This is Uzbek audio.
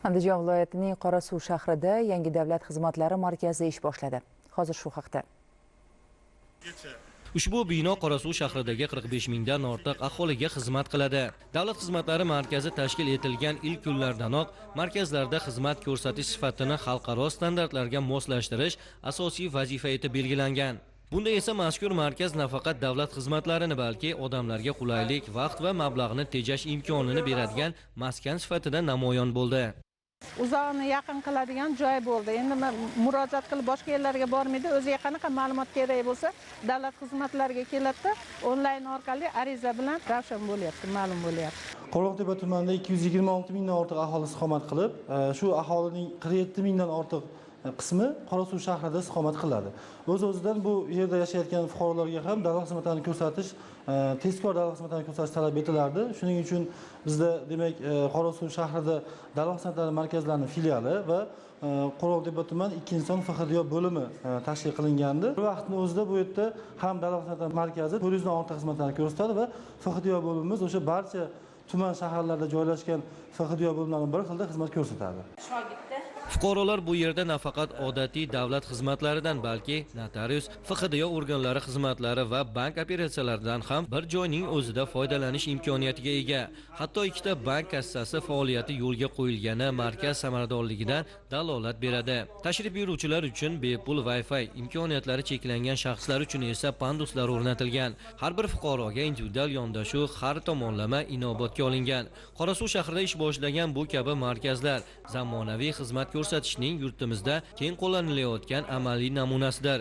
Andijon viloyatining Qorasuv shahrida yangi davlat xizmatlari markazi ish boshladi. Hozir shu haqda. Ushbu bino Qorasuv shahridagi 45 mingdan ortiq aholiga xizmat qiladi. Davlat xizmatlari markazi tashkil etilgan ilk kunlardanoq markazlarda xizmat ko'rsatish sifatini xalqaro standartlarga moslashtirish asosiy vazifa etib belgilangan. Bunda esa mazkur markaz nafaqat davlat xizmatlarini, balki odamlarga qulaylik, vaqt va mablag'ni tejash imkonini beradigan maskan sifatida namoyon bo'ldi. Uzoqni yaqin qiladigan joy bo'ldi. Endi murojaat qilib boshqa yerlarga bormaydi. O'ziga qanaqa ma'lumot kerak bo'lsa, davlat xizmatlariga keladi, onlayn orqali ariza bilan ravshan bo'lyapti, ma'lum bo'lyapti. Qo'rg'ontepa tumanida 226 mingdan ortiq aholi istiqomat qilib, shu aholining 47 mingdan ortiq qismi Qorasuv shahrida istiqomat qiladi. O'z-o'zidan bu yerda yashayotgan fuqarolarga ham davlat xizmatlarini ko'rsatish, tezkor davlat xizmatlarini ko'rsatish talab etilardi. Shuning uchun bizda demak Qorasuv shahrida davlat xizmatlari markazlarining filiali va Qo'rg'ontepa tuman 2-son FXDYO bo'limi tashkil qilingandi. Bu vaqtning o'zida bu yerda ham davlat xizmatlari markazi 400 dan ortiq xizmatlarni ko'rsatadi va FXDYO bo'limimiz o'sha barcha tuman shaharlarda joylashgan FXDYO bo'limlarining bir xilda xizmat ko'rsatadi. Fuqarolar bu yerda nafaqat odatiy davlat xizmatlaridan, balki notarius, FXDYO organlari xizmatlari va bank operatsiyalaridan ham bir joyning o'zida foydalanish imkoniyatiga ega. Hatto ikkita bank kassasi faoliyati yo'lga qo'yilgani markaz samaradorligidan dalolat beradi. Tashrif buyuruvchilar uchun bepul Wi-Fi, imkoniyatlari cheklangan shaxslar uchun esa panduslar o'rnatilgan. Har bir fuqaroga individual yondashuv har tomonlama inobatga olingan. Qorasuv shahrida ish boshlagan bu kabi markazlar zamonaviy xizmat ko'rsatishning yurtimizda keng qo'llanilayotgan amaliy namunasidir.